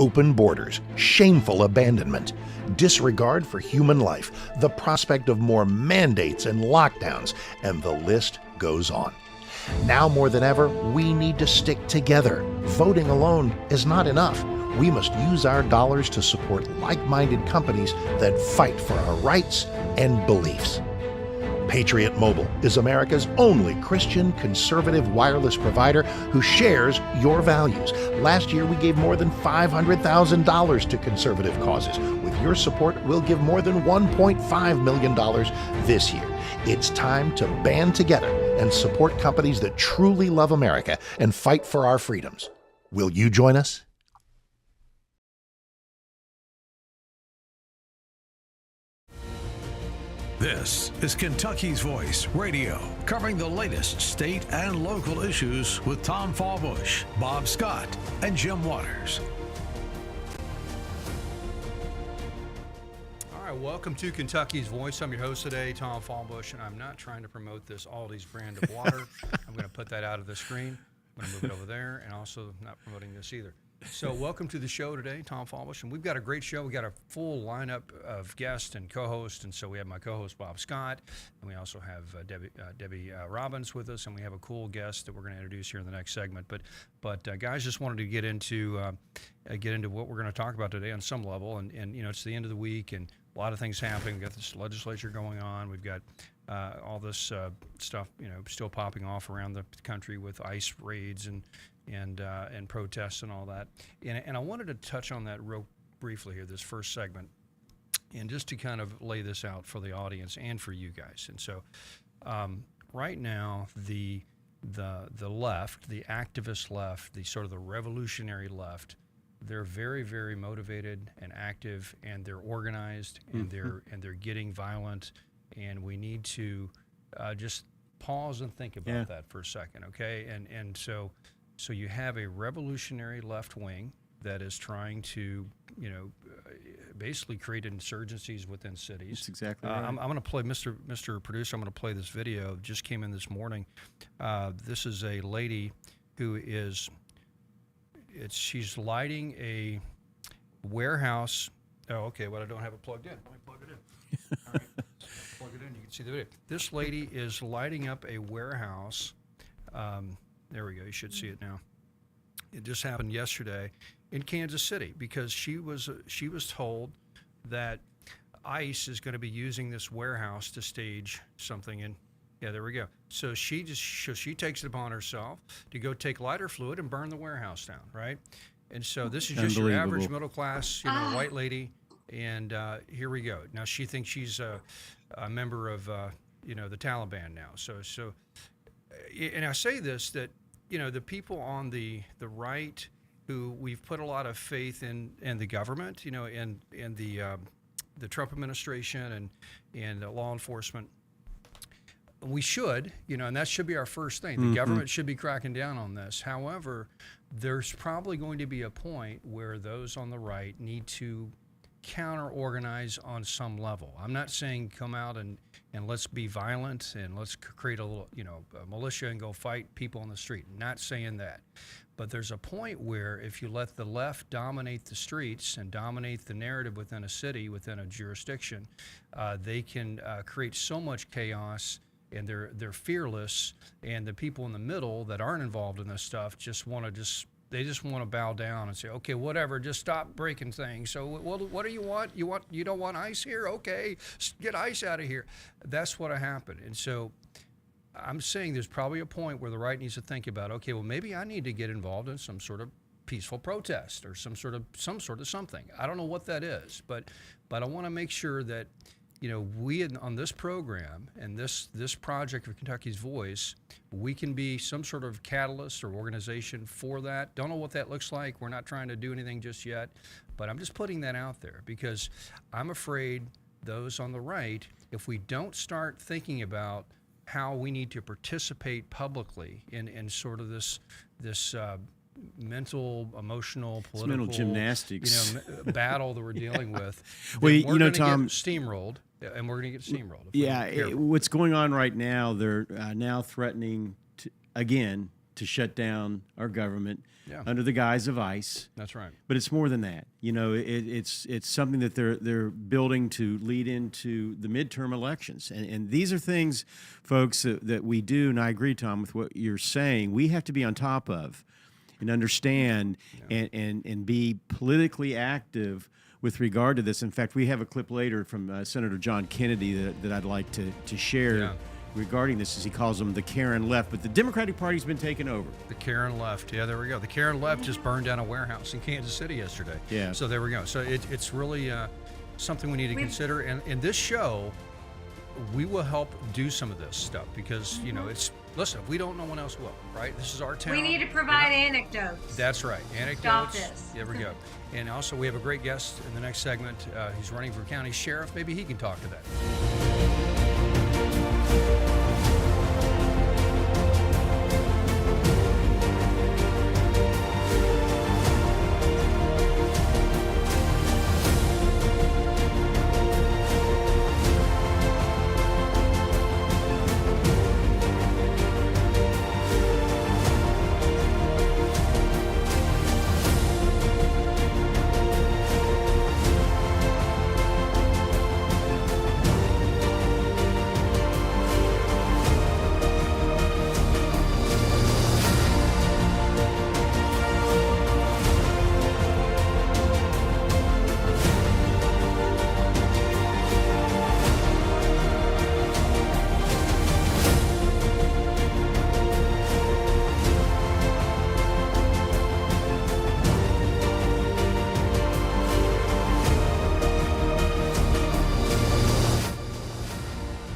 open borders, shameful abandonment, disregard for human life, the prospect of more mandates and lockdowns, and the list goes on. Now more than ever, we need to stick together. Voting alone is not enough. We must use our dollars to support like-minded companies that fight for our rights and beliefs. Patriot Mobile is America's only Christian conservative wireless provider who shares your values. Last year, we gave more than $500,000 to conservative causes. With your support, we'll give more than $1.5 million this year. It's time to band together and support companies that truly love America and fight for our freedoms. Will you join us? This is Kentucky's Voice Radio, covering the latest state and local issues with Tom Fallbush, Bob Scott, and Jim Waters. All right, welcome to Kentucky's Voice. I'm your host today, Tom Fallbush, and I'm not trying to promote this Aldi's brand of water. I'm going to put that out of the screen. I'm going to move it over there, and also not promoting this either. So welcome to the show today, Tom Fallbush, and we've got a great show. We got a full lineup of guests and co-hosts, and so we have my co-host Bob Scott, and we also have Debbie Robbins with us, and we have a cool guest that we're going to introduce here in the next segment. But guys, just wanted to get into what we're going to talk about today on some level, and you know, it's the end of the week, and a lot of things happening. We've got this legislature going on. We've got all this stuff, you know, still popping off around the country with ICE raids and protests and all that. And I wanted to touch on that real briefly here, this first segment, and just to kind of lay this out for the audience and for you guys. And so right now, the left, the activist left, the sort of the revolutionary left, they're very, very motivated and active, and they're organized, and they're getting violent, and we need to just pause and think about that for a second, okay? And so you have a revolutionary left wing that is trying to, you know, basically create insurgencies within cities. That's exactly right. I'm going to play, Mr. Producer, I'm going to play this video. It just came in this morning. This is a lady who is, she's lighting a warehouse. Oh, okay, well, I don't have it plugged in. Let me plug it in. All right, plug it in, you can see the video. This lady is lighting up a warehouse. There we go. You should see it now. It just happened yesterday in Kansas City because she was told that ICE is going to be using this warehouse to stage something. And yeah, there we go. So she takes it upon herself to go take lighter fluid and burn the warehouse down, right? And so this is just your average middle class, you know, white lady. And here we go. Now she thinks she's a member of you know, the Taliban now. So and I say this, that, you know, the people on the right who we've put a lot of faith in the government, you know, and the Trump administration and law enforcement, we should, you know, and that should be our first thing. The government should be cracking down on this. However, there's probably going to be a point where those on the right need to counter-organize on some level. I'm not saying come out and let's be violent and let's create a little, you know, a militia and go fight people on the street. Not saying that. But there's a point where if you let the left dominate the streets and dominate the narrative within a city, within a jurisdiction, they can create so much chaos, and they're fearless, and the people in the middle that aren't involved in this stuff just want to bow down and say, okay, whatever, just stop breaking things. So what do you want? You don't want ICE here? Okay, get ICE out of here. That's what happened. And so I'm saying there's probably a point where the right needs to think about, okay, well, maybe I need to get involved in some sort of peaceful protest or some sort of something. I don't know what that is, but I want to make sure that, you know, we on this program and this project of Kentucky's Voice, we can be some sort of catalyst or organization for that. Don't know what that looks like. We're not trying to do anything just yet, but I'm just putting that out there because I'm afraid those on the right, if we don't start thinking about how we need to participate publicly in sort of this mental, emotional, political, mental gymnastics, you know, battle that we're dealing with. Well, we're you know, Tom, get steamrolled, and we're going to get steamrolled. Yeah, what's going on right now? They're now threatening to, again to shut down our government Yeah. under the guise of ICE. That's right. But it's more than that. You know, it's something that they're building to lead into the midterm elections, and these are things, folks, that we do. And I agree, Tom, with what you're saying. We have to be on top of and understand and be politically active with regard to this. In fact, we have a clip later from Senator John Kennedy that I'd like to share regarding this, as he calls them the Karen left. But the Democratic Party's been taken over. The Karen left. Yeah, there we go. The Karen left just burned down a warehouse in Kansas City yesterday. Yeah. So there we go. So it's really something we need to consider. And in this show, we will help do some of this stuff because, you know, listen, if we don't, no one else will, right? This is our town. We need to provide anecdotes. That's right. Stop Anecdotes. this. There we go. And also, we have a great guest in the next segment. He's running for county sheriff. Maybe he can talk to that.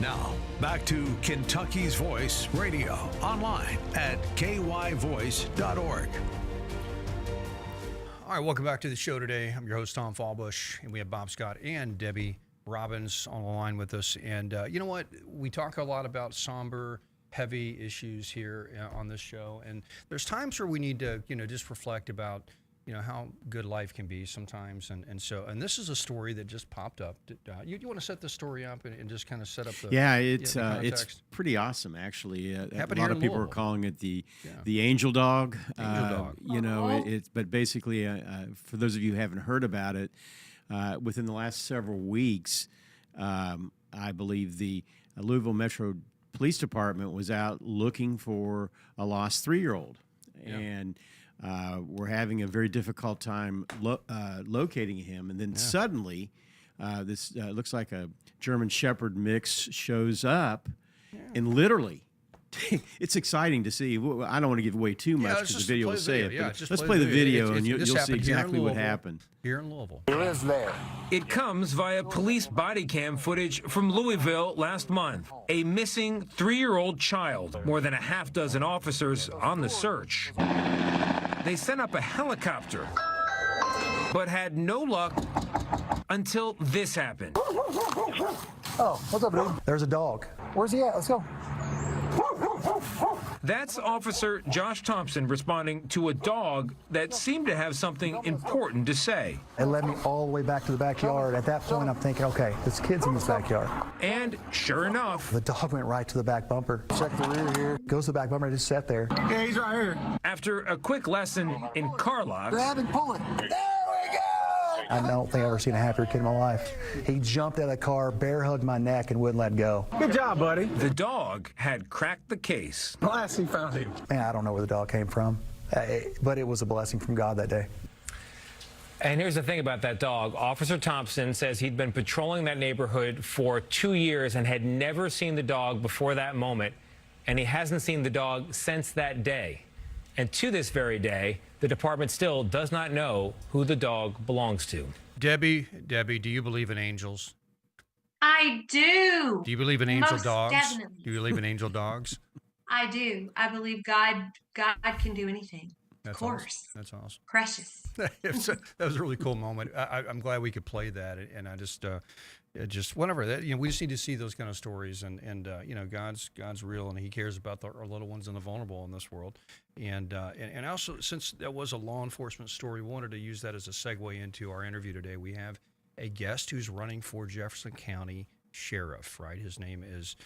Now, back to Kentucky's Voice Radio, online at kyvoice.org. All right, welcome back to the show today. I'm your host, Tom Fallbush, and we have Bob Scott and Debbie Robbins on the line with us. And you know what? We talk a lot about somber, heavy issues here on this show. And there's times where we need to, you know, just reflect about, you know, how good life can be sometimes. And this is a story that just popped up. You want to set this story up and just kind of set up the it's context? pretty awesome, actually. A Happened lot here of in people are Louisville. calling it the angel dog. Angel dog. You know, but basically, for those of you who haven't heard about it, within the last several weeks, I believe the Louisville Metro Police Department was out looking for a lost 3-year-old, and we're having a very difficult time locating him. And then suddenly, this looks like a German Shepherd mix shows up, and literally, it's exciting to see. I don't want to give away too much because the video will say it. But let's play the video, and you'll see exactly what happened. Here in Louisville. It comes via police body cam footage from Louisville last month. A missing 3-year-old child. More than a half dozen officers on the search. They sent up a helicopter, but had no luck until this happened. Oh, what's up, dude? There's a dog. Where's he at? Let's go. That's Officer Josh Thompson responding to a dog that seemed to have something important to say. It led me all the way back to the backyard. At that point, I'm thinking, okay, this kid's in this backyard. And sure enough, The dog went right to the back bumper. Check the rear here. Goes to the back bumper and just sat there. Yeah, he's right here. after a quick lesson in car locks, Grab and pull it. There we go! I don't think I've ever seen a happier kid in my life. He jumped out of the car, bear hugged my neck, and wouldn't let go. Good job, buddy. the dog had cracked the case. Last he found him. Man, I don't know where the dog came from, but it was a blessing from God that day. And here's the thing about that dog. Officer Thompson says he'd been patrolling that neighborhood for 2 years and had never seen the dog before that moment. And he hasn't seen the dog since that day. And to this very day, the department still does not know who the dog belongs to. Debbie, do you believe in angels? I do. Do you believe in angel Most dogs? definitely. Do you believe in angel dogs? I do. I believe God can do anything. That's Of course. Awesome. That's awesome. Precious. That was a really cool moment. I'm glad we could play that, and I just whenever that, you know, we just need to see those kind of stories, and you know, God's real, and He cares about our little ones and the vulnerable in this world, and also, since that was a law enforcement story, we wanted to use that as a segue into our interview today. We have a guest who's running for Jefferson County Sheriff. Right, his name is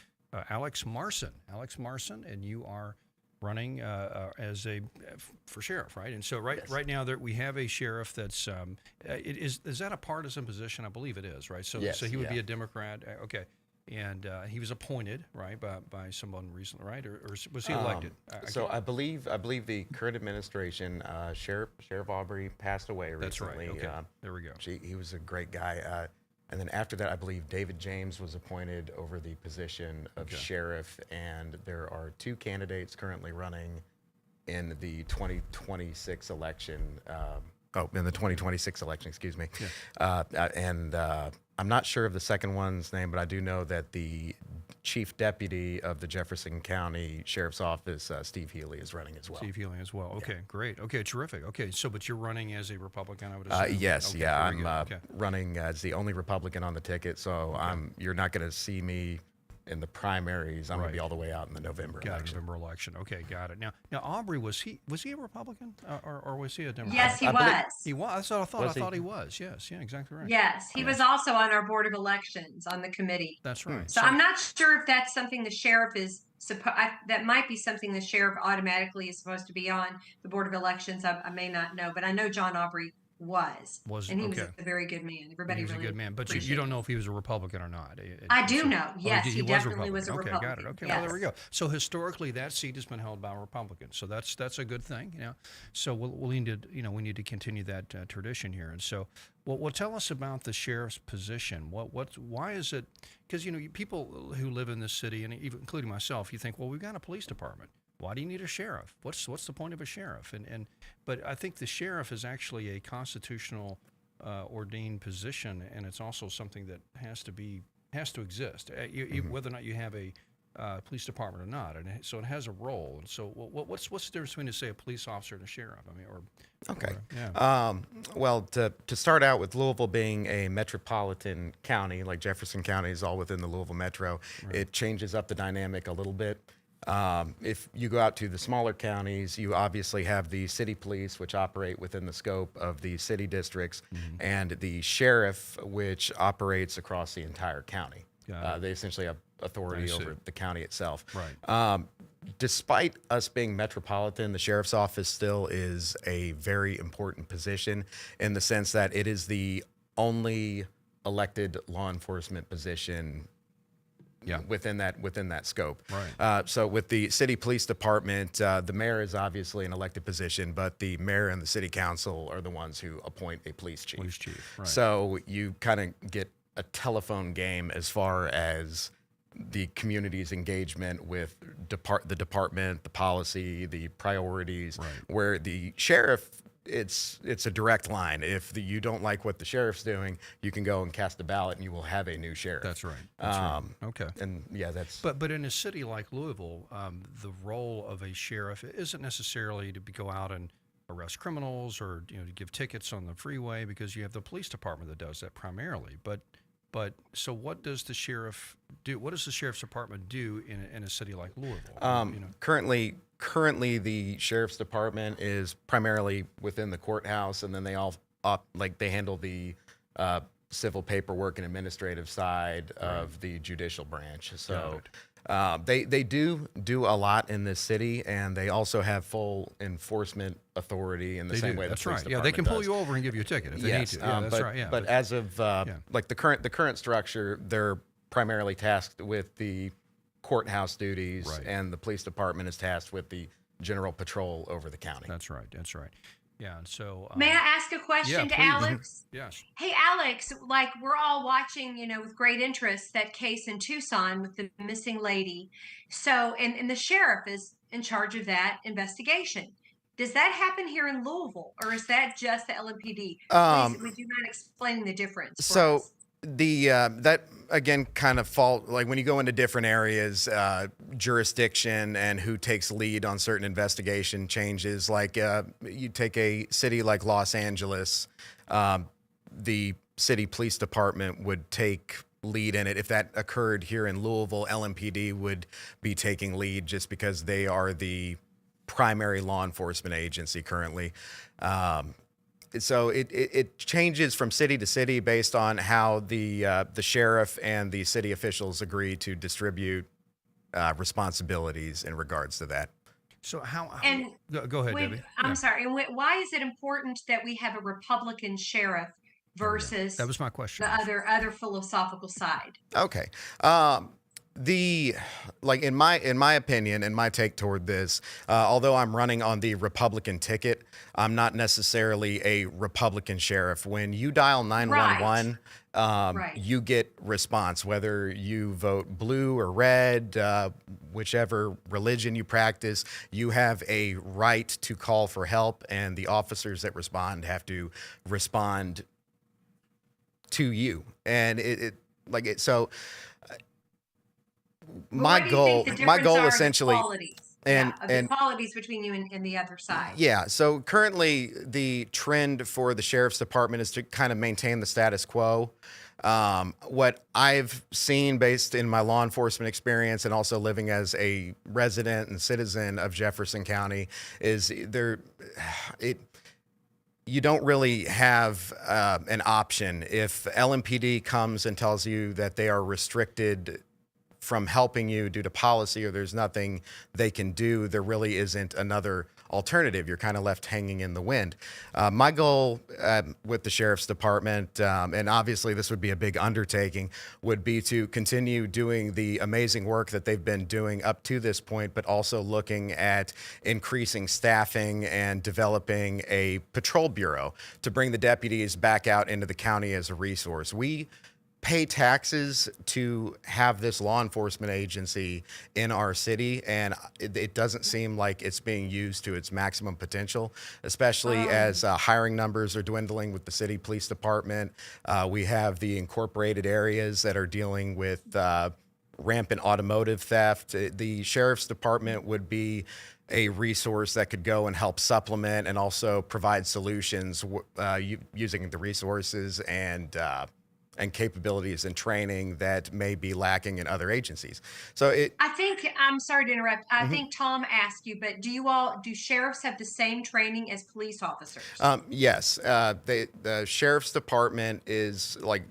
Alex Marson. Alex Marson, and you are running for sheriff, right? And so right now we have a sheriff that's is that a partisan position? I believe it is, right? So Yes, so he would be yeah. a Democrat, okay, and he was appointed right by someone recently, right, or was he elected? I believe the current administration, Sheriff Aubrey passed away That's right. recently. Okay, there we go. He was a great guy. And then after that, I believe David James was appointed over the position of sheriff. And there are 2 candidates currently running in the 2026 election. In the 2026 election, excuse me. Yeah. I'm not sure of the second one's name, but I do know that the chief deputy of the Jefferson County Sheriff's Office, Steve Healy, is running as well. Steve Healing as well. Okay, great. Okay, terrific. Okay, so but you're running as a Republican, I would assume? Yes, okay, yeah. very I'm good. running as the only Republican on the ticket, so you're not going to see me in the primaries. I'm going to be all the way out in the November election. November election. Okay, got it. Now Aubrey, was he a Republican or was he a Democrat? Yes, he was. He was. That's what I thought. Was I thought he? he was. Yes, yeah, exactly right. Yes, he was also on our Board of Elections on the committee. That's right. So I'm not sure if that's something the sheriff is that might be something the sheriff automatically is supposed to be on the Board of Elections. I may not know, but I know John Aubrey was and he was a very good man. Everybody he was really a good man, but you don't know if he was a Republican or not. I do know. Yes, he definitely was a Okay, Republican. got it. Okay, yes. well there we go. So historically, that seat has been held by Republicans. So that's a good thing, you know. So we'll need to we need to continue that tradition here. And so, well, tell us about the sheriff's position. Why is it? Because people who live in this city, and even including myself, you think, well, we've got a police department. Why do you need a sheriff? What's the point of a sheriff? But I think the sheriff is actually a constitutional ordained position, and it's also something that has to exist, whether or not you have a police department or not. And so it has a role. And so what's the difference between, say, a police officer and a sheriff? I mean, Well, to start out with Louisville being a metropolitan county, like Jefferson County is all within the Louisville metro, it changes up the dynamic a little bit. If you go out to the smaller counties, you obviously have the city police, which operate within the scope of the city districts, and the sheriff, which operates across the entire county. They essentially have authority over the county itself. Right. Despite us being metropolitan, the sheriff's office still is a very important position in the sense that it is the only elected law enforcement position within that scope. Right. So with the city police department, the mayor is obviously an elected position, but the mayor and the city council are the ones who appoint a police chief. Police chief, right. So you kind of get a telephone game as far as the community's engagement with the department, the policy, the priorities, where the sheriff, it's a direct line. If you don't like what the sheriff's doing, you can go and cast a ballot and you will have a new sheriff. That's right. That's right. Okay. And that's. But in a city like Louisville, the role of a sheriff isn't necessarily to go out and arrest criminals or to give tickets on the freeway, because you have the police department that does that primarily. But so what does the sheriff do? What does the sheriff's department do in a city like Louisville? Currently, the sheriff's department is primarily within the courthouse, and then they they handle the civil paperwork and administrative side of the judicial branch. So they do a lot in this city, and they also have full enforcement authority in the same way. That's the police right. Yeah, department they can pull does. you over and give you a ticket if they need to. Yeah, that's right. Yeah, but as of like the current structure, they're primarily tasked with the courthouse duties, and the police department is tasked with the general patrol over the county. That's right. That's right. Yeah, and so may I ask a question to please. Alex? Yes. Hey, Alex, like we're all watching, with great interest that case in Tucson with the missing lady. So, and the sheriff is in charge of that investigation. Does that happen here in Louisville, or is that just the LMPD? Please, would you mind explaining the difference? For us? The that again kind of like when you go into different areas, jurisdiction and who takes lead on certain investigation changes. Like you take a city like Los Angeles, the city police department would take lead in it. If that occurred here in Louisville, LMPD would be taking lead just because they are the primary law enforcement agency currently. So it changes from city to city based on how the sheriff and the city officials agree to distribute responsibilities in regards to that. So how And go ahead, Debbie. I'm sorry. And why is it important that we have a Republican sheriff versus That was my question. the other philosophical side? Okay. The like in my opinion and my take toward this, although I'm running on the Republican ticket, I'm not necessarily a Republican sheriff. When you dial 911, Right. you get response, whether you vote blue or red, whichever religion you practice, you have a right to call for help, and the officers that respond have to respond to you. And so my What do you think the goal difference are, essentially, the qualities, the qualities between you and the other side. yeah. So currently, the trend for the sheriff's department is to kind of maintain the status quo. What I've seen based in my law enforcement experience and also living as a resident and citizen of Jefferson County is you don't really have an option. If LMPD comes and tells you that they are restricted from helping you due to policy, or there's nothing they can do, there really isn't another alternative. You're kind of left hanging in the wind. My goal with the sheriff's department, and obviously this would be a big undertaking, would be to continue doing the amazing work that they've been doing up to this point, but also looking at increasing staffing and developing a patrol bureau to bring the deputies back out into the county as a resource. We pay taxes to have this law enforcement agency in our city, and it doesn't seem like it's being used to its maximum potential, especially as hiring numbers are dwindling with the city police department. We have the incorporated areas that are dealing with rampant automotive theft. The sheriff's department would be a resource that could go and help supplement and also provide solutions using the resources and capabilities and training that may be lacking in other agencies. So I think, I'm sorry to interrupt. I think Tom asked you, but do sheriffs have the same training as police officers? Yes. The sheriff's department is like,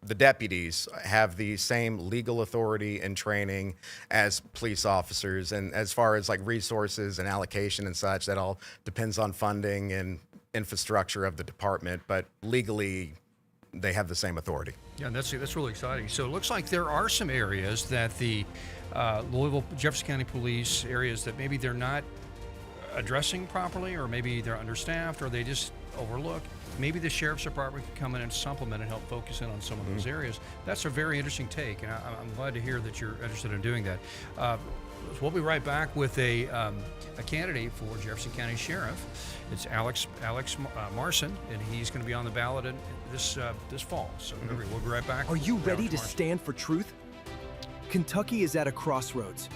the deputies have the same legal authority and training as police officers. And as far as like resources and allocation and such, that all depends on funding and infrastructure of the department. But legally, they have the same authority. Yeah, and that's really exciting. So it looks like there are some areas that the Louisville, Jefferson County Police areas that maybe they're not addressing properly, or maybe they're understaffed, or they just overlook. Maybe the sheriff's department can come in and supplement and help focus in on some of those areas. That's a very interesting take, and I'm glad to hear that you're interested in doing that. We'll be right back with a candidate for Jefferson County Sheriff. It's Alex Marson, and he's going to be on the ballot this fall. So we'll be right back. Are you ready to stand for truth? Kentucky is at a crossroads,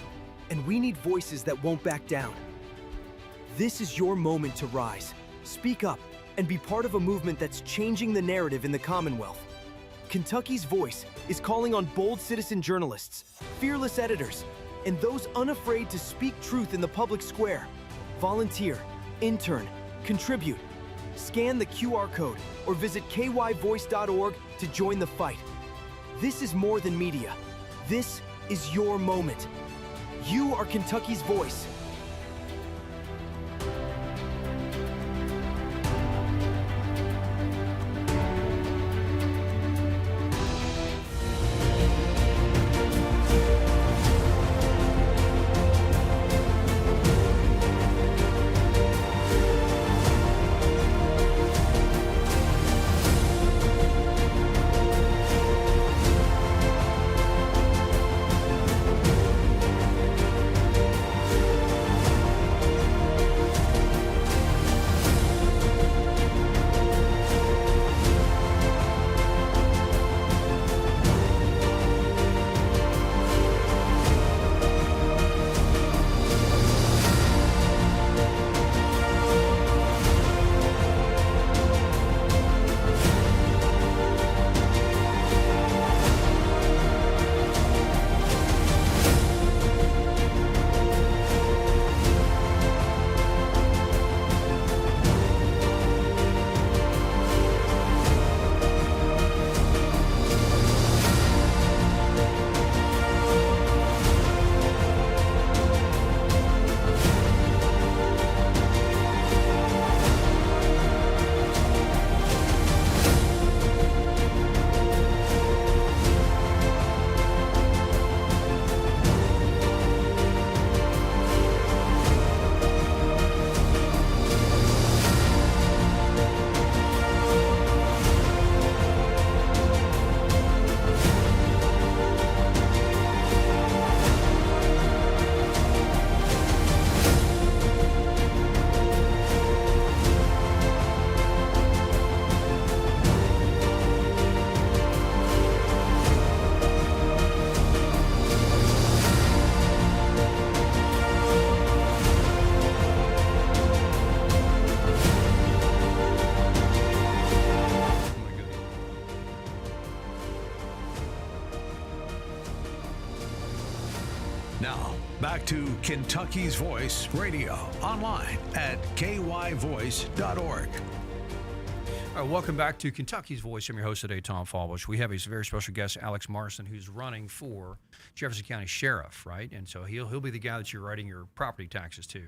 and we need voices that won't back down. This is your moment to rise, speak up, and be part of a movement that's changing the narrative in the Commonwealth. Kentucky's Voice is calling on bold citizen journalists, fearless editors, and those unafraid to speak truth in the public square. Volunteer, intern, contribute. Scan the QR code or visit kyvoice.org to join the fight. This is more than media. This is your moment. You are Kentucky's voice. Back to Kentucky's Voice Radio, online at kyvoice.org. All right, welcome back to Kentucky's Voice. I'm your host today, Tom Fallbush. We have a very special guest, Alex Marson, who's running for Jefferson County Sheriff, right? And so he'll be the guy that you're writing your property taxes to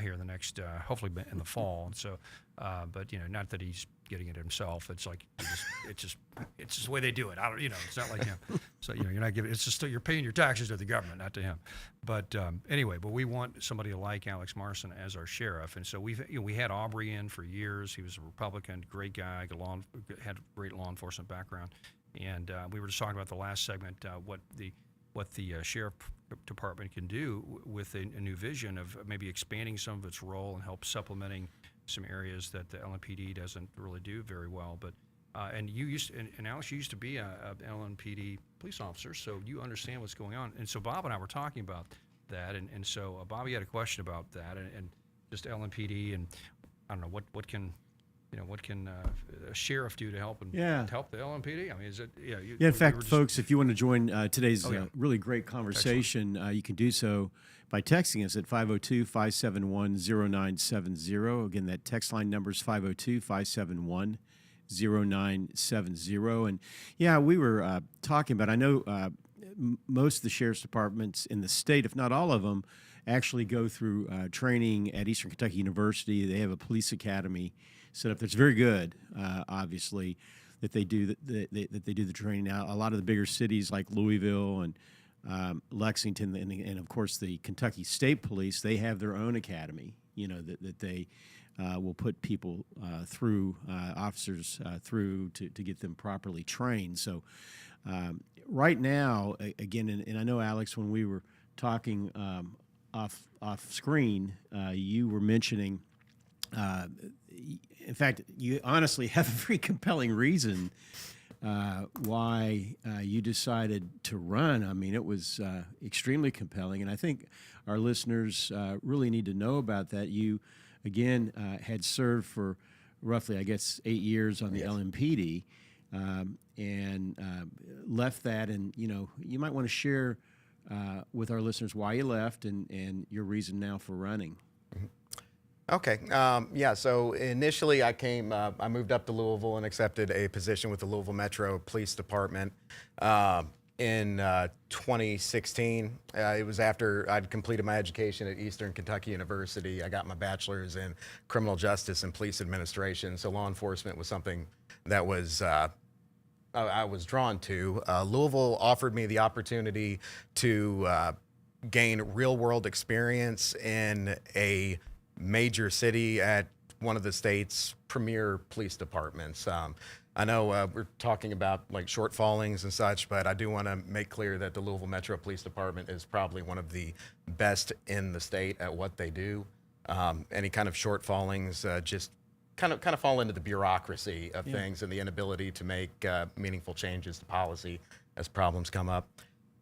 here in the next, hopefully in the fall. And so, but not that he's getting it himself. It's like it's just the way they do it. I don't, it's not like him. So you're not giving. It's just you're paying your taxes to the government, not to him. But anyway, but we want somebody like Alex Marson as our sheriff. And so we had Aubrey in for years. He was a Republican, great guy, had great law enforcement background. And we were just talking about the last segment what the sheriff department can do with a new vision of maybe expanding some of its role and help supplementing some areas that the LMPD doesn't really do very well. But and Alex, you used to be a LMPD police officer, so you understand what's going on. And so Bob and I were talking about that, and so Bobby had a question about that, and just LMPD, and I don't know what can a sheriff do to help help the LMPD? I mean, is it in fact, folks, if you want to join today's really great conversation, you can do so by texting us at 502-571-0970. Again, that text line number is 502-571-0970. And we were talking about, I know most of the sheriff's departments in the state, if not all of them, actually go through training at Eastern Kentucky University. They have a police academy set up that's very good, obviously, that they do that they do the training. Now, a lot of the bigger cities like Louisville and Lexington, and of course the Kentucky State Police, they have their own academy. That they will put people through, officers through to get them properly trained. So right now, again, and I know, Alex, when we were talking off screen, you were mentioning. In fact, you honestly have a very compelling reason why you decided to run. I mean, it was extremely compelling, and I think our listeners really need to know about that. You, again, had served for roughly, I guess, 8 years on the LMPD, and left that, and you might want to share with our listeners why you left and your reason now for running. Okay. So initially I moved up to Louisville and accepted a position with the Louisville Metro Police Department in 2016. It was after I'd completed my education at Eastern Kentucky University. I got my bachelor's in criminal justice and police administration. So law enforcement was something that was I was drawn to. Louisville offered me the opportunity to gain real-world experience in a major city at one of the state's premier police departments. I know we're talking about like shortfallings and such, but I do want to make clear that the Louisville Metro Police Department is probably one of the best in the state at what they do. Any kind of shortfallings just kind of fall into the bureaucracy of things and the inability to make meaningful changes to policy as problems come up.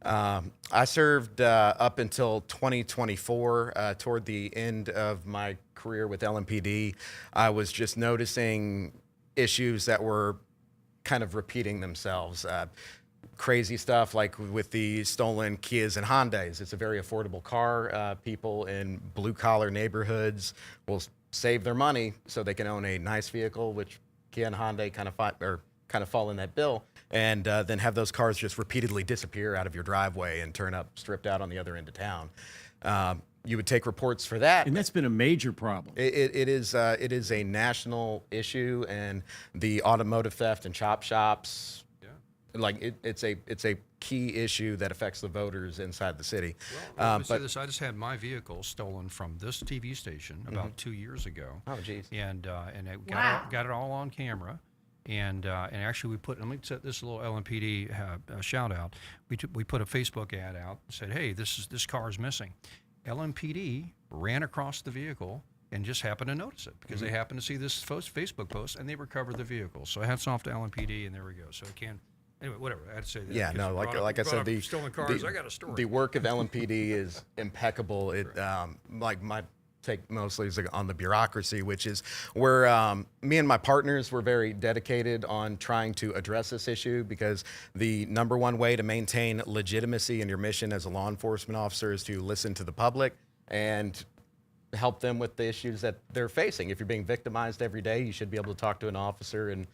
I served up until 2024. Toward the end of my career with LMPD, I was just noticing issues that were kind of repeating themselves. Crazy stuff like with the stolen Kias and Hyundais. It's a very affordable car. People in blue-collar neighborhoods will save their money so they can own a nice vehicle, which Kia and Hyundai kind of fall in that bill, and then have those cars just repeatedly disappear out of your driveway and turn up stripped out on the other end of town. You would take reports for that. And that's been a major problem. It is a national issue, and the automotive theft and chop shops, it's a key issue that affects the voters inside the city. Well, let me say this. I just had my vehicle stolen from this TV station about 2 years ago. Oh, geez. And it got it all on camera. And actually, let me set this little LMPD shout out. We put a Facebook ad out and said, "Hey, this car is missing." LMPD ran across the vehicle and just happened to notice it because they happened to see this Facebook post and they recovered the vehicle. So hats off to LMPD, and there we go. So it can. Anyway, whatever. I had to say that. Yeah, no, like I said, stolen cars. I got a story. The work of LMPD is impeccable. It take mostly is on the bureaucracy, which is where me and my partners were very dedicated on trying to address this issue, because the number one way to maintain legitimacy in your mission as a law enforcement officer is to listen to the public and help them with the issues that they're facing. If you're being victimized every day, you should be able to talk to an officer and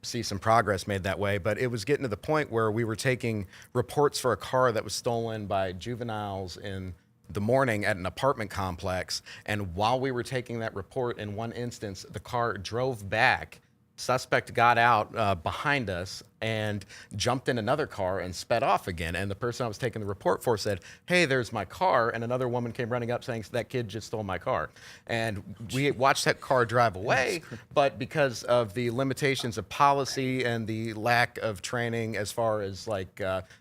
see some progress made that way. But it was getting to the point where we were taking reports for a car that was stolen by juveniles in the morning at an apartment complex. And while we were taking that report, in one instance, the car drove back. Suspect got out behind us and jumped in another car and sped off again. And the person I was taking the report for said, "Hey, there's my car." And another woman came running up saying, "That kid just stole my car." And we watched that car drive away, but because of the limitations of policy and the lack of training as far as like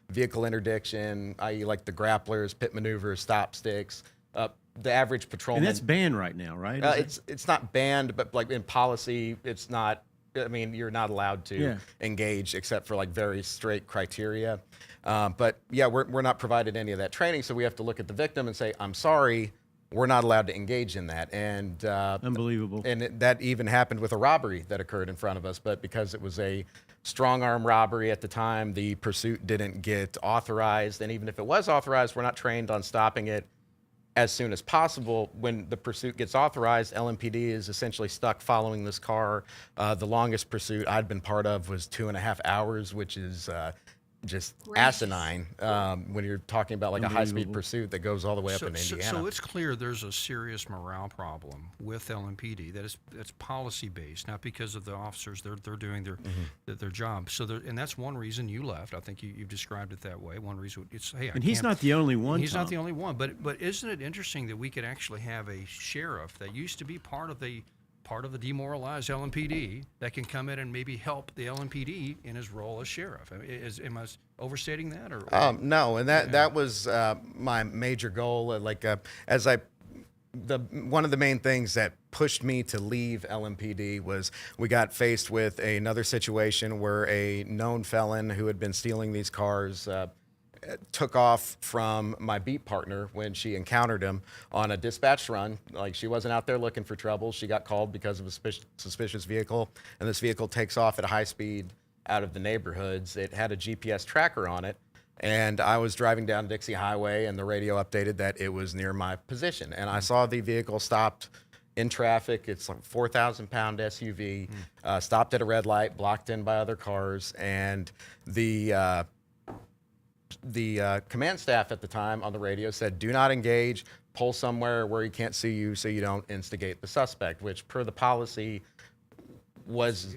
vehicle interdiction, i.e. like the grapplers, pit maneuvers, stop sticks, the average patrolman. And that's banned right now, right? It's not banned, but like in policy, it's not. I mean, you're not allowed to engage except for like very straight criteria. But yeah, we're not provided any of that training, so we have to look at the victim and say, "I'm sorry, we're not allowed to engage in that." And unbelievable. And that even happened with a robbery that occurred in front of us, but because it was a strong arm robbery at the time, the pursuit didn't get authorized. And even if it was authorized, we're not trained on stopping it as soon as possible. When the pursuit gets authorized, LMPD is essentially stuck following this car. The longest pursuit I'd been part of was 2.5 hours, which is just asinine when you're talking about like a high-speed pursuit that goes all the way up into Indiana. So it's clear there's a serious morale problem with LMPD that's policy-based, not because of the officers. They're doing their job. So and that's one reason you left. I think you've described it that way. One reason it's and he's not the only one. He's not the only one. But isn't it interesting that we could actually have a sheriff that used to be part of the demoralized LMPD that can come in and maybe help the LMPD in his role as sheriff? I mean, am I overstating that, or? No, and that was my major goal. One of the main things that pushed me to leave LMPD was we got faced with another situation where a known felon who had been stealing these cars took off from my beat partner when she encountered him on a dispatch run. Like, she wasn't out there looking for trouble. She got called because of a suspicious vehicle, and this vehicle takes off at high speed out of the neighborhoods. It had a GPS tracker on it, and I was driving down Dixie Highway, and the radio updated that it was near my position. And I saw the vehicle stopped in traffic. It's like a 4,000-pound SUV, stopped at a red light, blocked in by other cars, and the command staff at the time on the radio said, "Do not engage, pull somewhere where he can't see you so you don't instigate the suspect," which per the policy was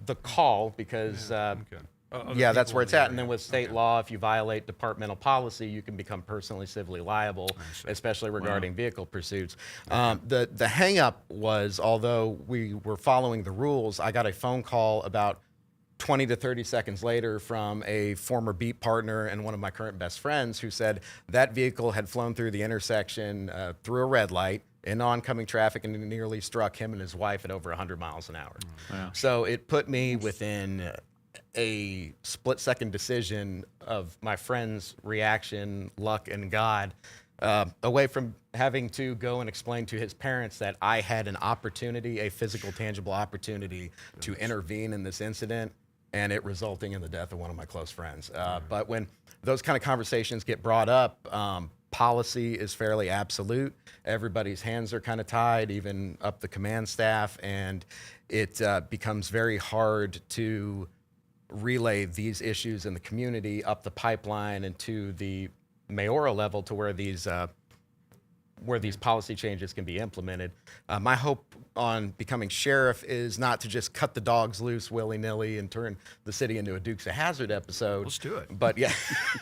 the call, because that's where it's at. And then with state law, if you violate departmental policy, you can become personally civilly liable, especially regarding vehicle pursuits. The hang up was, although we were following the rules, I got a phone call about 20 to 30 seconds later from a former beat partner and one of my current best friends who said that vehicle had flown through the intersection through a red light in oncoming traffic and nearly struck him and his wife at over 100 miles an hour. Wow. So it put me within a split-second decision of my friend's reaction, luck, and God, away from having to go and explain to his parents that I had an opportunity, a physical, tangible opportunity to intervene in this incident, and it resulting in the death of one of my close friends. But when those kind of conversations get brought up, policy is fairly absolute. Everybody's hands are kind of tied, even up the command staff, and it becomes very hard to relay these issues in the community up the pipeline and to the mayoral level to where these policy changes can be implemented. My hope on becoming sheriff is not to just cut the dogs loose willy-nilly and turn the city into a Dukes of Hazzard episode. Let's do it. But yeah,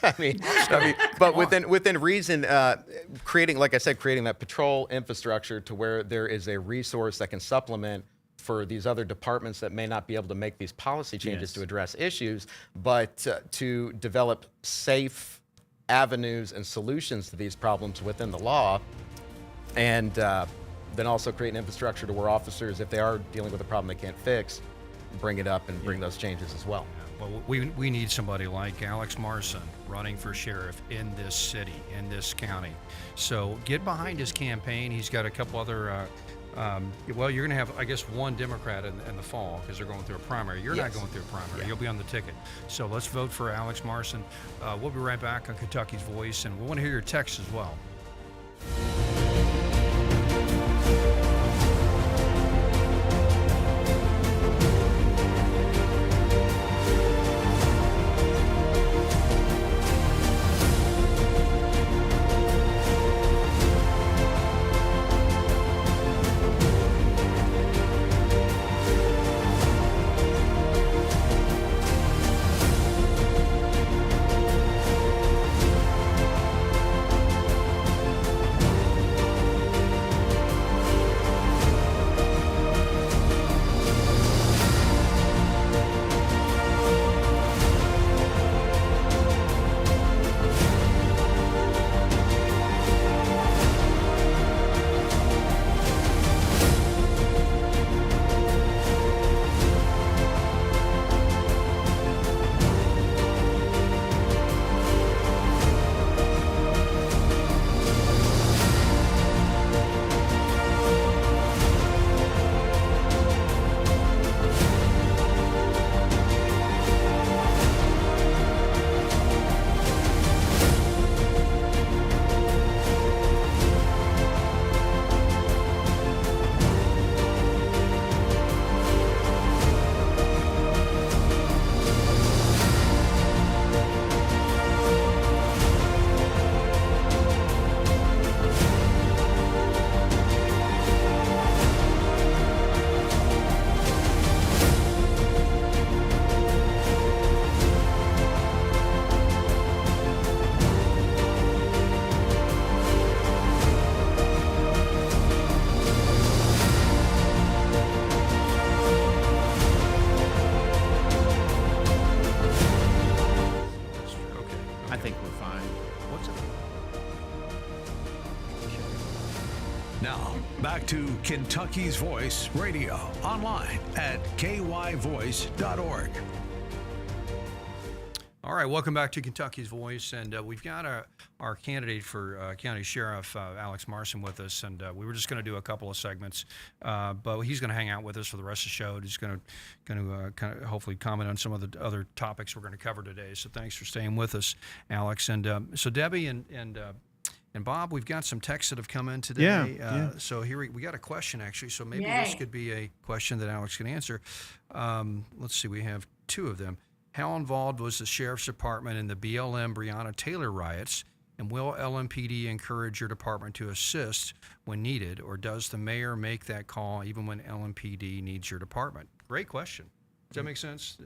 but within reason, creating that patrol infrastructure to where there is a resource that can supplement for these other departments that may not be able to make these policy changes to address issues, but to develop safe avenues and solutions to these problems within the law, and then also create an infrastructure to where officers, if they are dealing with a problem they can't fix, bring it up and bring those changes as well. Well, we need somebody like Alex Marson running for sheriff in this city, in this county. So get behind his campaign. He's got a couple other. Well, you're going to have, I guess, one Democrat in the fall because they're going through a primary. You're not going through a primary. You'll be on the ticket. So let's vote for Alex Marson. We'll be right back on Kentucky's Voice, and we want to hear your texts as well. Now, back to Kentucky's Voice Radio, online at kyvoice.org. All right, welcome back to Kentucky's Voice, and we've got our candidate for county sheriff, Alex Marson, with us, and we were just going to do a couple of segments, but he's going to hang out with us for the rest of the show. He's going to kind of hopefully comment on some of the other topics we're going to cover today. So thanks for staying with us, Alex. And so Debbie and Bob, we've got some texts that have come in today. Yeah. So here we got a question actually. So maybe this could be a question that Alex can answer. Let's see, we have two of them. How involved was the Sheriff's Department in the BLM Breonna Taylor riots, and will LMPD encourage your department to assist when needed, or does the mayor make that call even when LMPD needs your department? Great question. Does that make sense?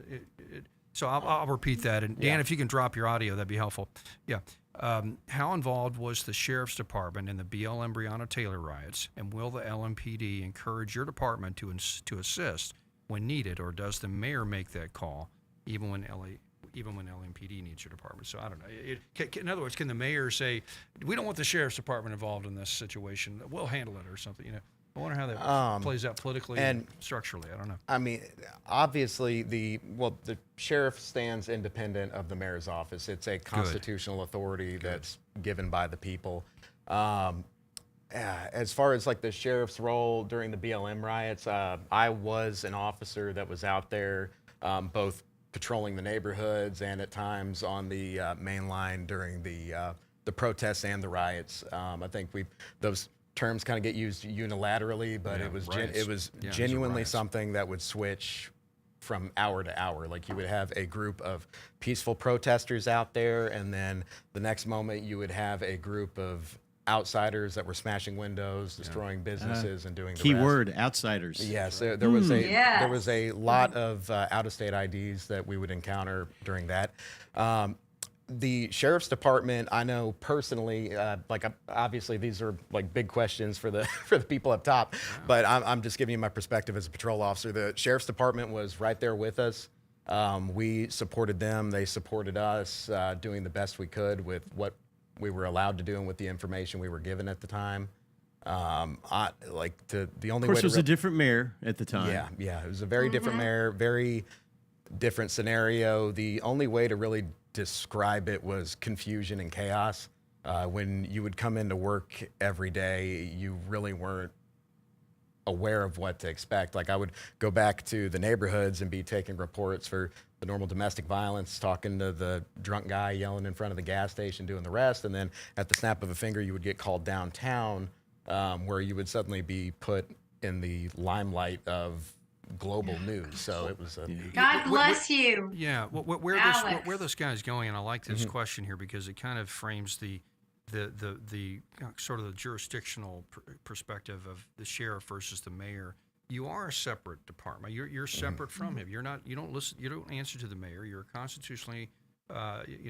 So I'll repeat that. And Dan, if you can drop your audio, that'd be helpful. Yeah. How involved was the Sheriff's Department in the BLM Breonna Taylor riots, and will the LMPD encourage your department to assist when needed, or does the mayor make that call even when LMPD needs your department? So I don't know. In other words, can the mayor say, we don't want the Sheriff's Department involved in this situation, we'll handle it, or something? I wonder how that plays out politically and structurally. I don't know. I mean, obviously, the sheriff stands independent of the mayor's office. It's a constitutional authority that's given by the people. As far as like the sheriff's role during the BLM riots, I was an officer that was out there, both patrolling the neighborhoods and at times on the main line during the protests and the riots. I think those terms kind of get used unilaterally, but it was genuinely something that would switch from hour to hour. Like you would have a group of peaceful protesters out there, and then the next moment you would have a group of outsiders that were smashing windows, destroying businesses, and doing the keyword rest. outsiders. Yes, there was a lot of out-of-state IDs that we would encounter during that. The Sheriff's Department, I know personally, obviously these are like big questions for the people up top, but I'm just giving you my perspective as a patrol officer. The Sheriff's Department was right there with us. We supported them; they supported us, doing the best we could with what we were allowed to do and with the information we were given at the time. The only of course, way it was a different mayor at the time. Yeah, it was a very different mayor, very different scenario. The only way to really describe it was confusion and chaos. When you would come into work every day, you really weren't aware of what to expect. Like, I would go back to the neighborhoods and be taking reports for the normal domestic violence, talking to the drunk guy yelling in front of the gas station, doing the rest. And then at the snap of a finger, you would get called downtown, where you would suddenly be put in the limelight of global news. So it was a God bless you. Yeah, where this guy's going, and I like this question here because it kind of frames the sort of the jurisdictional perspective of the sheriff versus the mayor. You are a separate department. You're separate from him. You don't answer to the mayor. You're a constitutionally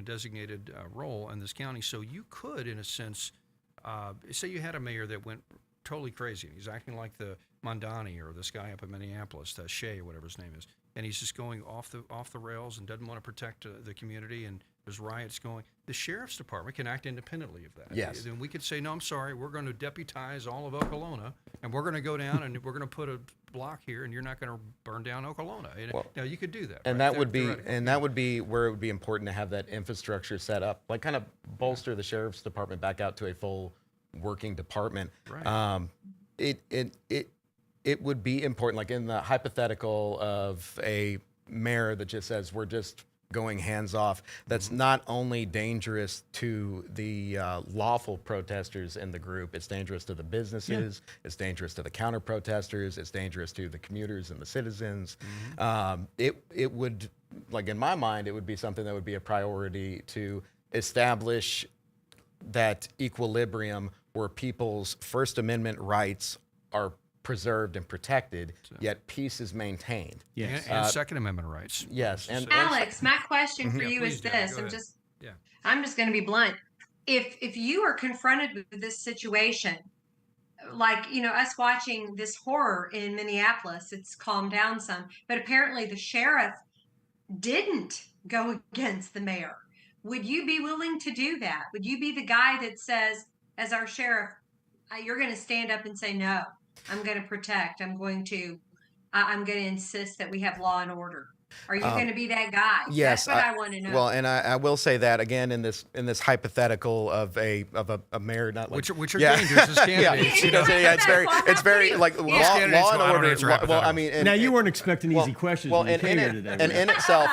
designated role in this county. So you could, in a sense, say you had a mayor that went totally crazy. He's acting like the Mondani or this guy up in Minneapolis, Shea, whatever his name is, and he's just going off the rails and doesn't want to protect the community, and there's riots going. The sheriff's department can act independently of that. Yes. Then we could say, no, I'm sorry, we're going to deputize all of Okolona, and we're going to go down and we're going to put a block here, and you're not going to burn down Okolona. Now you could do that. And right? that would be where it would be important to have that infrastructure set up, like kind of bolster the sheriff's department back out to a full working department. Right. It would be important, like in the hypothetical of a mayor that just says we're just going hands off. That's not only dangerous to the lawful protesters in the group, it's dangerous to the businesses, it's dangerous to the counter protesters, it's dangerous to the commuters and the citizens. It would, like in my mind, it would be something that would be a priority to establish that equilibrium where people's First Amendment rights are preserved and protected, yet peace is maintained. Yes. And Second Amendment rights. Yes. And Alex, my question for you is this. I'm just going to be blunt. If you are confronted with this situation, like, us watching this horror in Minneapolis, it's calmed down some, but apparently the sheriff didn't go against the mayor. Would you be willing to do that? Would you be the guy that says, as our sheriff, you're going to stand up and say, no, I'm going to protect. I'm going to insist that we have law and order. Are you going to be that guy? Yes, that's what I want to know. Well, and I will say that again in this hypothetical of a mayor, not like which are dangerous as candidates. It's very like law and order. Well, I mean, now you weren't expecting easy questions. Well, and in itself,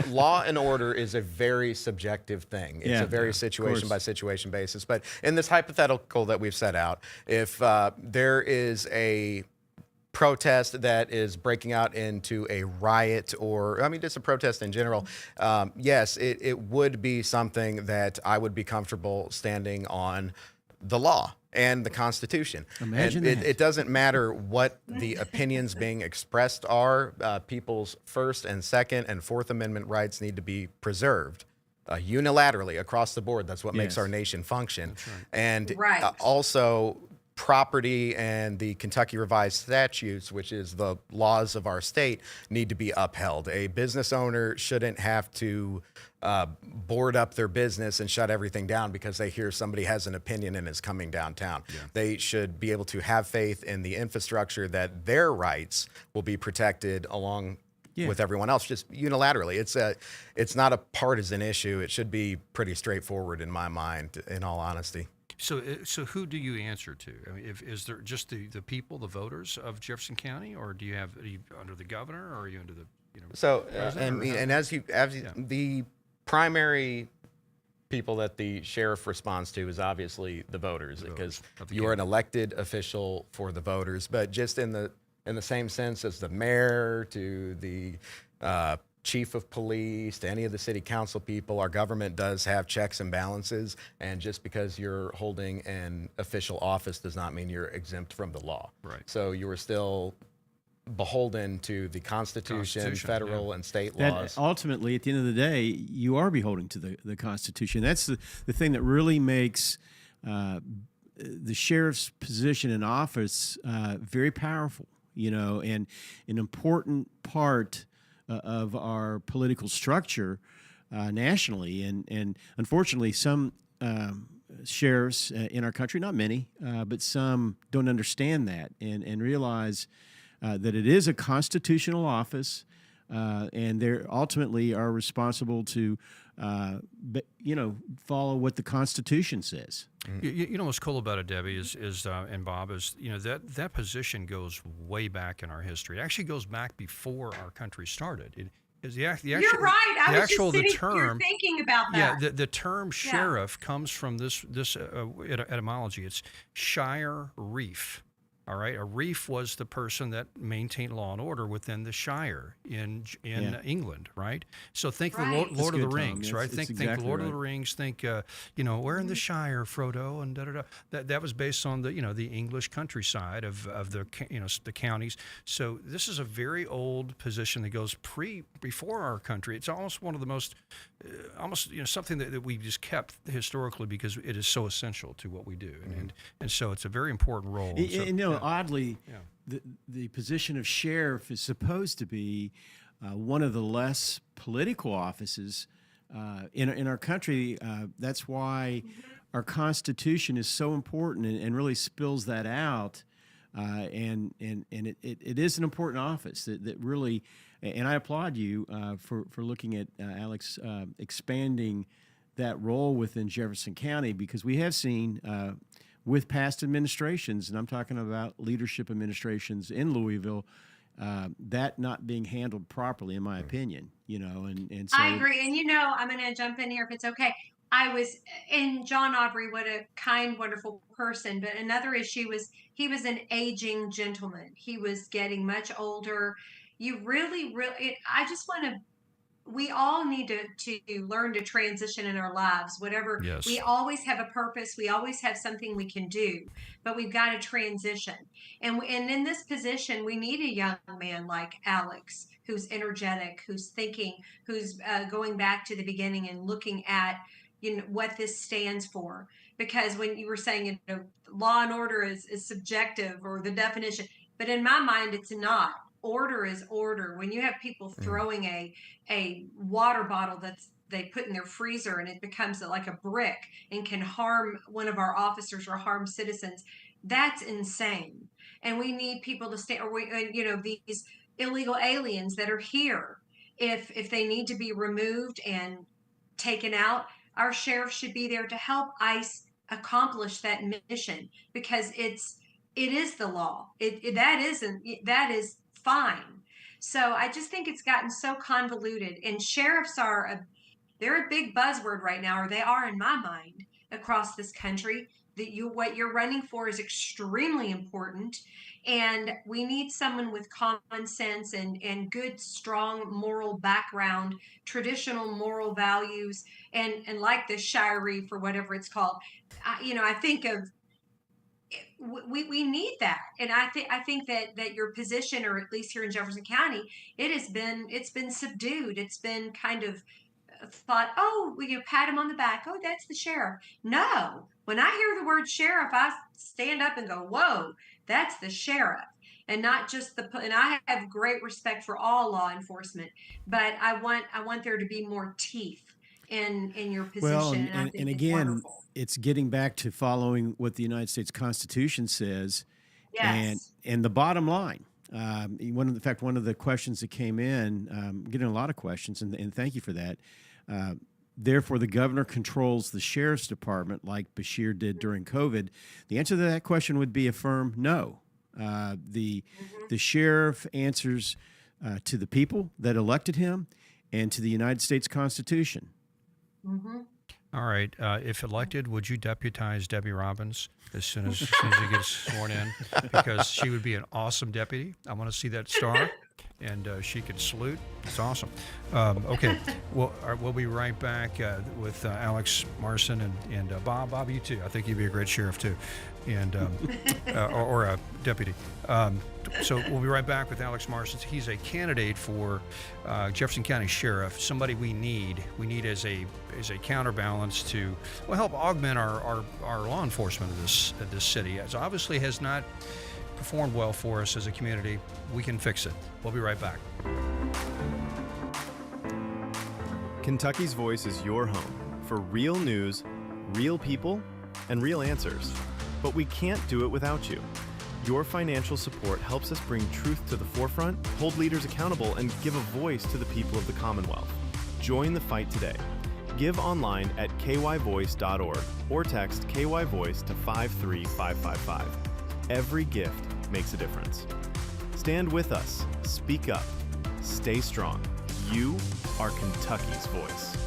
law and order is a very subjective thing. It's a very situation by situation basis. But in this hypothetical that we've set out, if there is a protest that is breaking out into a riot, or just a protest in general, yes, it would be something that I would be comfortable standing on the law and the Constitution. Imagine and that. it doesn't matter what the opinions being expressed are. People's First and Second and Fourth Amendment rights need to be preserved unilaterally across the board. That's what makes our nation function. Right. And also, property and the Kentucky Revised Statutes, which is the laws of our state, need to be upheld. A business owner shouldn't have to board up their business and shut everything down because they hear somebody has an opinion and is coming downtown. They should be able to have faith in the infrastructure that their rights will be protected along with everyone else, just unilaterally. It's not a partisan issue. It should be pretty straightforward in my mind, in all honesty. So who do you answer to? I mean, is there just the people, the voters of Jefferson County, or are you under the governor, or are you under the So the primary people that the sheriff responds to is obviously the voters, because you are an elected official for the voters. But just in the same sense as the mayor, to the chief of police, to any of the city council people, our government does have checks and balances, and just because you're holding an official office does not mean you're exempt from the law. Right. So you are still beholden to the Constitution, federal and state laws. Ultimately, at the end of the day, you are beholden to the Constitution. That's the thing that really makes the sheriff's position in office very powerful, and an important part of our political structure nationally. And unfortunately, some sheriffs in our country, not many, but some don't understand that and realize that it is a constitutional office. and they ultimately are responsible to, follow what the Constitution says. You know what's cool about it, Debbie, is and Bob, is that position goes way back in our history. It actually goes back before our country started. You're right. I was just sitting here thinking about that. Yeah, the term sheriff comes from this etymology. It's shire reef. All right, a reef was the person that maintained law and order within the shire in England, right? So think the Lord of the Rings, right? Think the Lord of the Rings. Think we're in the Shire, Frodo, and da da da. That was based on the the English countryside of the the counties. So this is a very old position that goes before our country. It's almost one of the most something that we just kept historically because it is so essential to what we do, and so it's a very important role. Oddly, the position of sheriff is supposed to be one of the less political offices in our country. That's why our Constitution is so important and really spills that out. And it is an important office that really, and I applaud you for looking at Alex expanding that role within Jefferson County, because we have seen with past administrations, and I'm talking about leadership administrations in Louisville, that not being handled properly, in my opinion. And so I agree. And I'm going to jump in here if it's okay. And John Aubrey, what a kind, wonderful person. But another issue was he was an aging gentleman. He was getting much older. I just want to. We all need to learn to transition in our lives. Whatever, we always have a purpose. We always have something we can do, but we've got to transition. And in this position, we need a young man like Alex, who's energetic, who's thinking, who's going back to the beginning and looking at what this stands for. Because when you were saying law and order is subjective, or the definition, but in my mind, it's not. Order is order. When you have people throwing a water bottle they put in their freezer and it becomes like a brick and can harm one of our officers or harm citizens, that's insane. And we need people to stand, these illegal aliens that are here, if they need to be removed and taken out, our sheriff should be there to help ICE accomplish that mission, because it is the law. That is fine. So I just think it's gotten so convoluted, and sheriffs they're a big buzzword right now, or they are in my mind across this country. What you're running for is extremely important, and we need someone with common sense and good, strong moral background, traditional moral values, and like the Shire Reef or whatever it's called. I think of. We need that, and I think that your position, or at least here in Jefferson County, it's been subdued. It's been kind of thought, pat him on the back. Oh, that's the sheriff. No, when I hear the word sheriff, I stand up and go, whoa, that's the sheriff, and not just and I have great respect for all law enforcement, but I want there to be more teeth in your position. Well, and I think and it's again, wonderful. It's getting back to following what the United States Constitution says. Yes. And the bottom line, one of the questions that came in, getting a lot of questions, and thank you for that. Therefore, the governor controls the sheriff's department like Bashir did during COVID. The answer to that question would be a firm no. The sheriff answers to the people that elected him and to the United States Constitution. Mm-hmm. All right. If elected, would you deputize Debbie Robbins as soon as she gets sworn in? Because she would be an awesome deputy. I want to see that star, and she could salute. It's awesome. Okay. Well, we'll be right back with Alex Marson and Bob. Bob, you too. I think you'd be a great sheriff too, and or a deputy. So we'll be right back with Alex Marson. He's a candidate for Jefferson County Sheriff, somebody we need as a counterbalance to help augment our law enforcement of this city. As obviously has not performed well for us as a community. We can fix it. We'll be right back. Kentucky's Voice is your home for real news, real people, and real answers. But we can't do it without you. Your financial support helps us bring truth to the forefront, hold leaders accountable, and give a voice to the people of the Commonwealth. Join the fight today. Give online at kyvoice.org or text KYVoice to 53555. Every gift makes a difference. Stand with us. Speak up. Stay strong. You are Kentucky's voice.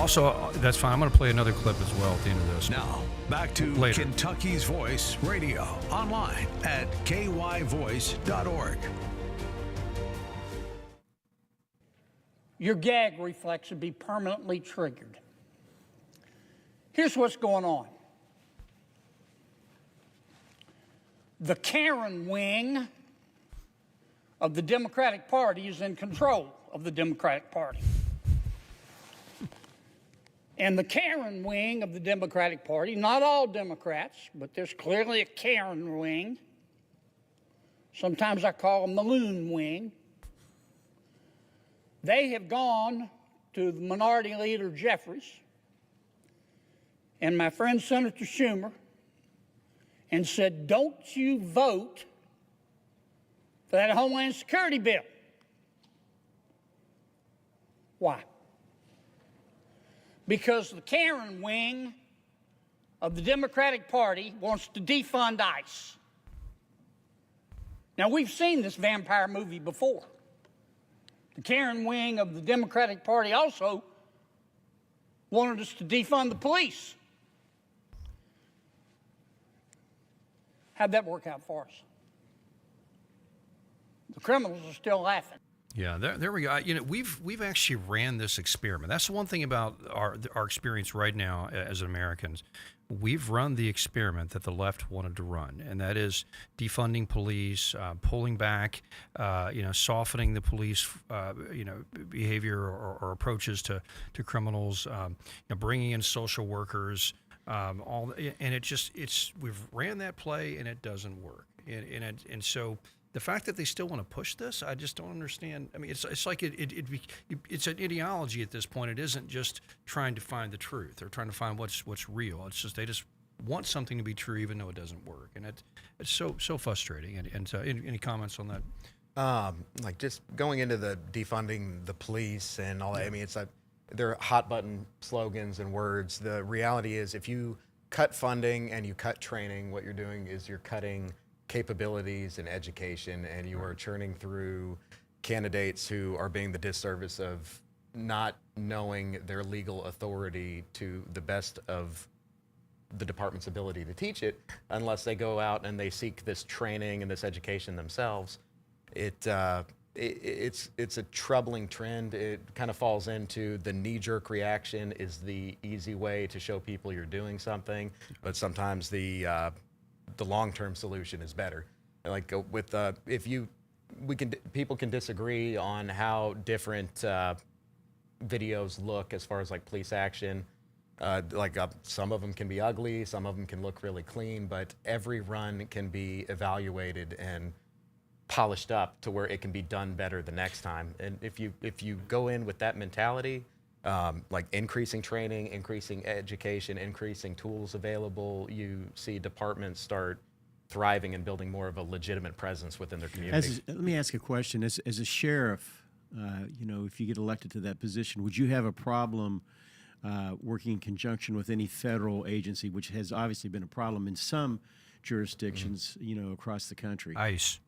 Also, that's fine. I'm going to play another clip as well at the end of this. Now, back to Later. Kentucky's Voice Radio, online at kyvoice.org. Your gag reflex would be permanently triggered. Here's what's going on. The Karen wing of the Democratic Party is in control of the Democratic Party. And the Karen wing of the Democratic Party, not all Democrats, but there's clearly a Karen wing. Sometimes I call them the loon wing. They have gone to the Minority Leader Jeffries and my friend Senator Schumer and said, don't you vote for that Homeland Security bill. Why? Because the Karen wing of the Democratic Party wants to defund ICE. Now, we've seen this vampire movie before. The Karen wing of the Democratic Party also wanted us to defund the police. How'd that work out for us? The criminals are still laughing. Yeah, there we go. You know, we've actually ran this experiment. That's the one thing about our experience right now as Americans. We've run the experiment that the left wanted to run, and that is defunding police, pulling back, softening the police, behavior or approaches to criminals, bringing in social workers, we've ran that play and it doesn't work, and so. The fact that they still want to push this, I just don't understand. I mean, it's like it's an ideology at this point. It isn't just trying to find the truth or trying to find what's real. It's just they just want something to be true even though it doesn't work, and it's so frustrating. And any comments on that? Like just going into the defunding the police and all that. I mean, it's they're hot button slogans and words. The reality is, if you cut funding and you cut training, what you're doing is you're cutting capabilities and education, and you are churning through candidates who are being the disservice of not knowing their legal authority to the best of the department's ability to teach it unless they go out and they seek this training and this education themselves. It's a troubling trend. It kind of falls into the knee-jerk reaction is the easy way to show people you're doing something, but sometimes the long-term solution is better. Like with people can disagree on how different videos look as far as like police action. Some of them can be ugly, some of them can look really clean, but every run can be evaluated and polished up to where it can be done better the next time. And if you go in with that mentality, like increasing training, increasing education, increasing tools available, you see departments start thriving and building more of a legitimate presence within their community. Let me ask a question. As a sheriff, if you get elected to that position, would you have a problem working in conjunction with any federal agency, which has obviously been a problem in some jurisdictions, across the country? ICE.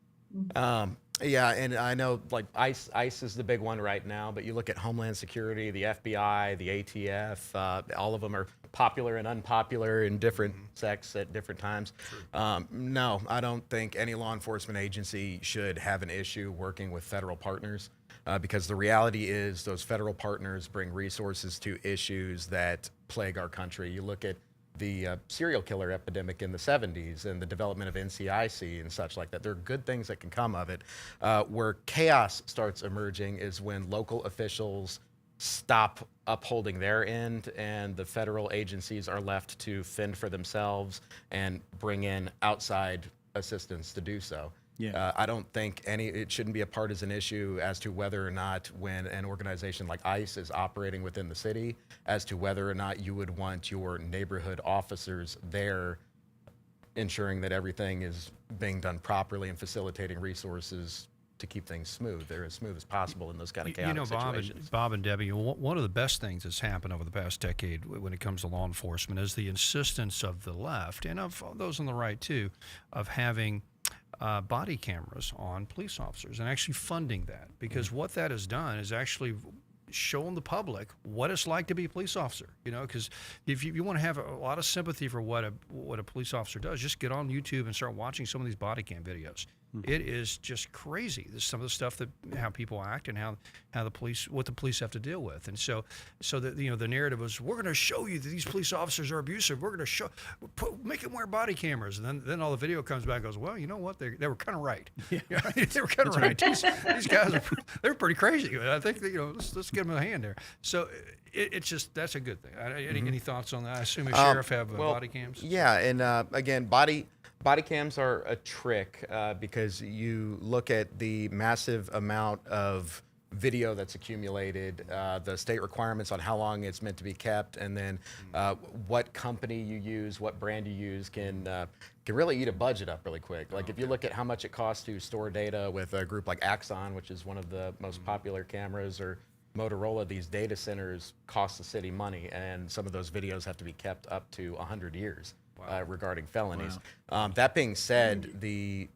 Yeah, and I know like ICE is the big one right now, but you look at Homeland Security, the FBI, the ATF, all of them are popular and unpopular in different sects at different times. No, I don't think any law enforcement agency should have an issue working with federal partners because the reality is those federal partners bring resources to issues that plague our country. You look at the serial killer epidemic in the 70s and the development of NCIC and such like that. There are good things that can come of it. Where chaos starts emerging is when local officials stop upholding their end and the federal agencies are left to fend for themselves and bring in outside assistance to do so. Yeah. I don't think it shouldn't be a partisan issue as to whether or not when an organization like ICE is operating within the city, as to whether or not you would want your neighborhood officers there ensuring that everything is being done properly and facilitating resources to keep things smooth. They're as smooth as possible in those kind of chaotic situations. Bob and Debbie, one of the best things that's happened over the past decade when it comes to law enforcement is the insistence of the left and of those on the right too, of having body cameras on police officers and actually funding that, because what that has done is actually shown the public what it's like to be a police officer. Because if you want to have a lot of sympathy for what a police officer does, just get on YouTube and start watching some of these body cam videos. It is just crazy. There's some of the stuff that how people act and how what the police have to deal with. And so the narrative was, we're going to show you that these police officers are abusive. We're going to make them wear body cameras. And then all the video comes back and goes, well, you know what? They were kind of right. Yeah. They were kind of right. These guys they're pretty crazy. I think let's give them a hand there. So it's just, that's a good thing. Any thoughts on that? I assume a sheriff have body cams. Yeah, and again, body cams are a trick because you look at the massive amount of video that's accumulated, the state requirements on how long it's meant to be kept, and then what company you use, what brand you use can really eat a budget up really quick. Like if you look at how much it costs to store data with a group like Axon, which is one of the most popular cameras, or Motorola, these data centers cost the city money, and some of those videos have to be kept up to 100 years. Regarding felonies. Wow. That being said, the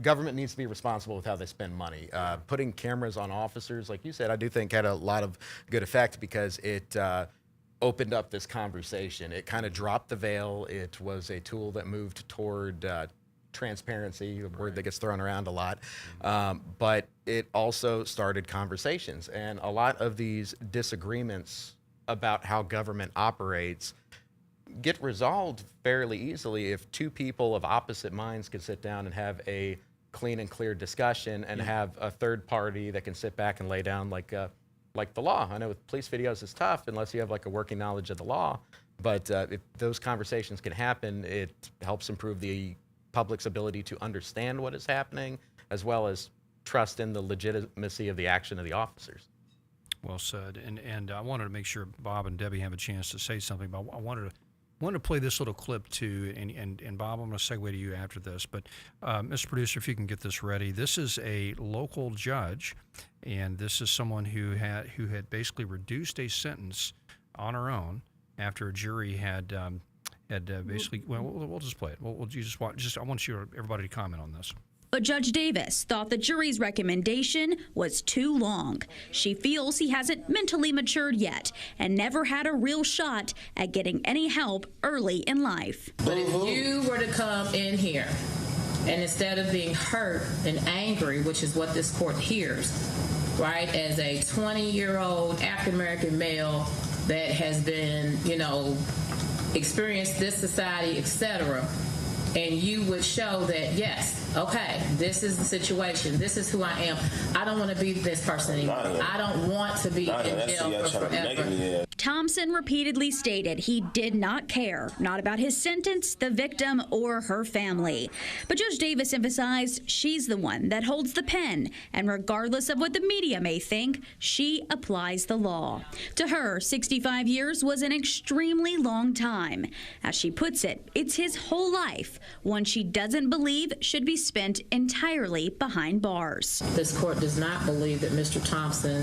government needs to be responsible with how they spend money. Putting cameras on officers, like you said, I do think had a lot of good effect because it opened up this conversation. It kind of dropped the veil. It was a tool that moved toward transparency, a word that gets thrown around a lot, but it also started conversations. And a lot of these disagreements about how government operates get resolved fairly easily if two people of opposite minds can sit down and have a clean and clear discussion and have a third party that can sit back and lay down like the law. I know with police videos it's tough unless you have like a working knowledge of the law, but if those conversations can happen, it helps improve the public's ability to understand what is happening as well as trust in the legitimacy of the action of the officers. Well said. And I wanted to make sure Bob and Debbie have a chance to say something, but I wanted to play this little clip too, and Bob, I'm going to segue to you after this. But Mr. Producer, if you can get this ready, this is a local judge, and this is someone who had basically reduced a sentence on her own after a jury had basically. Well, we'll just play it. We'll just watch. I want everybody to comment on this. But Judge Davis thought the jury's recommendation was too long. She feels he hasn't mentally matured yet and never had a real shot at getting any help early in life. But if you were to come in here and instead of being hurt and angry, which is what this court hears, right, as a 20-year-old African-American male that has been, experienced this society, etc., and you would show that, yes, okay, this is the situation, this is who I am. I don't want to be this person anymore. I don't want to be in jail for forever. Thompson repeatedly stated he did not care, not about his sentence, the victim, or her family. But Judge Davis emphasized she's the one that holds the pen, and regardless of what the media may think, she applies the law. To her, 65 years was an extremely long time. As she puts it, it's his whole life, one she doesn't believe should be spent entirely behind bars. This court does not believe that Mr. Thompson,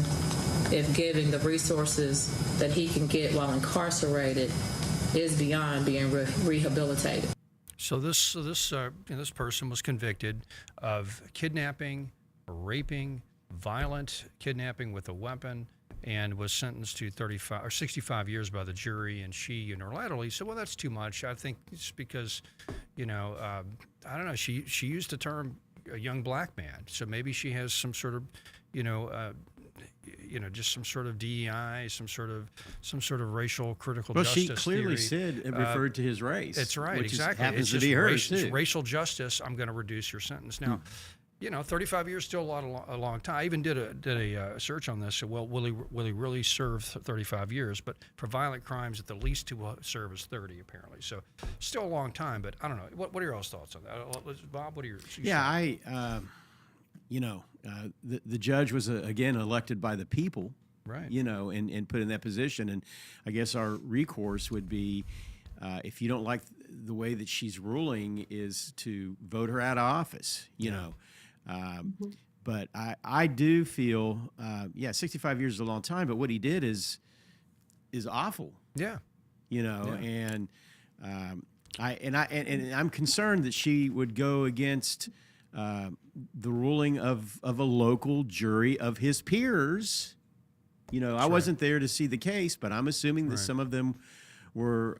if given the resources that he can get while incarcerated, is beyond being rehabilitated. So this person was convicted of kidnapping, raping, violent kidnapping with a weapon, and was sentenced to 35 or 65 years by the jury. And she unilaterally said, "Well, that's too much. I think it's because, I don't know. She used the term a young black man, so maybe she has some sort of, just some sort of DEI, some sort of racial critical justice Well, she clearly theory. said it referred to his race. That's right, which exactly. Happens It's to be just hers too. racial justice. I'm going to reduce your sentence now. 35 years still a long time. I even did a search on this. So, well, will he really serve 35 years? But for violent crimes, at the least he will serve as 30 apparently. So, still a long time. But I don't know. What are your all's thoughts on that, Bob? What are your? The judge was again elected by the people, right? And put in that position. And I guess our recourse would be, if you don't like the way that she's ruling, is to vote her out of office. But I do feel, 65 years is a long time. But what he did is awful. Yeah. And I'm concerned that she would go against the ruling of a local jury of his peers. I wasn't there to see the case, but I'm assuming that some of them were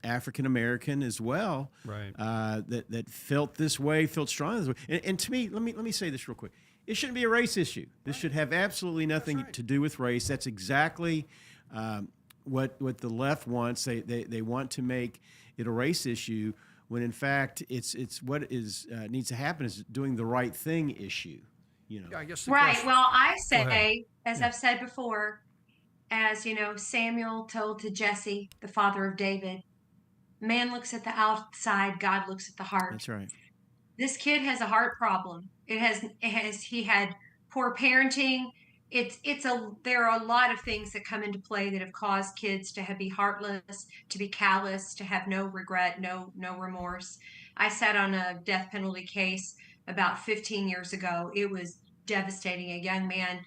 African American as well, right? That felt this way, felt strong this way. And to me, let me say this real quick. It shouldn't be a race issue. This should have absolutely nothing to do with race. That's exactly what the left wants. They want to make it a race issue, when in fact it's what needs to happen is doing the right thing issue. Yeah, I guess right. Well, I say, as I've said before, as Samuel told to Jesse, the father of David, man looks at the outside, God looks at the heart. That's right. This kid has a heart problem. He had poor parenting. There are a lot of things that come into play that have caused kids to be heartless, to be callous, to have no regret, no remorse. I sat on a death penalty case about 15 years ago. It was devastating. A young man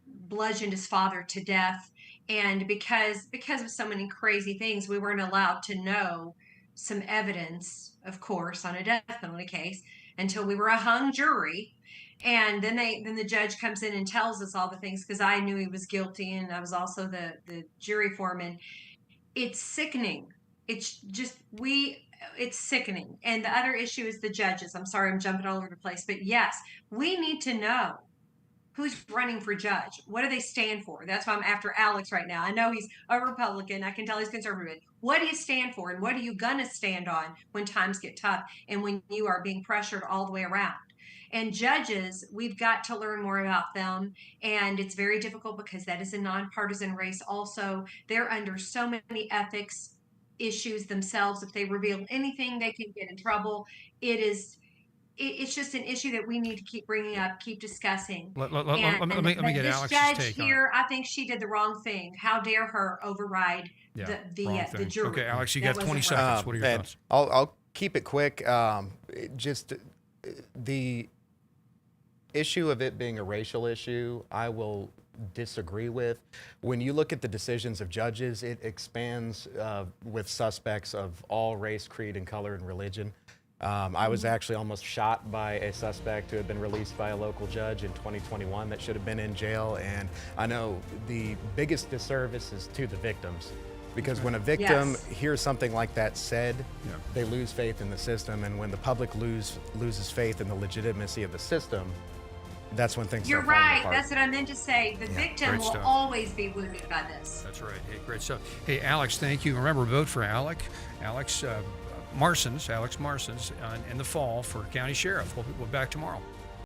bludgeoned his father to death. And because of so many crazy things, we weren't allowed to know some evidence, of course, on a death penalty case until we were a hung jury. And then the judge comes in and tells us all the things, because I knew he was guilty and I was also the jury foreman. It's sickening. It's sickening. And the other issue is the judges. I'm sorry, I'm jumping all over the place, but yes, we need to know who's running for judge. What do they stand for? That's why I'm after Alex right now. I know he's a Republican. I can tell he's conservative. What do you stand for? And what are you going to stand on when times get tough and when you are being pressured all the way around? And judges, we've got to learn more about them. And it's very difficult because that is a nonpartisan race. Also, they're under so many ethics issues themselves. If they reveal anything, they can get in trouble. It's just an issue that we need to keep bringing up, keep discussing. Let me get this Alex's judge take here, I think she did the wrong thing. How dare her override the jury? Okay, Alex, you got 20 seconds. What are your thoughts? I'll keep it quick. Just the issue of it being a racial issue, I will disagree with. When you look at the decisions of judges, it expands with suspects of all race, creed, and color and religion. I was actually almost shot by a suspect who had been released by a local judge in 2021 that should have been in jail. And I know the biggest disservice is to the victims, because when a victim hears something like that said, they lose faith in the system. And when the public loses faith in the legitimacy of the system, that's when things You're start falling right. apart. That's what I meant to say. The victim great will stuff. always be wounded by this. That's right. Hey, great stuff. Hey, Alex, thank you. Remember, vote for Alex Marsons in the fall for county sheriff. We'll be back tomorrow.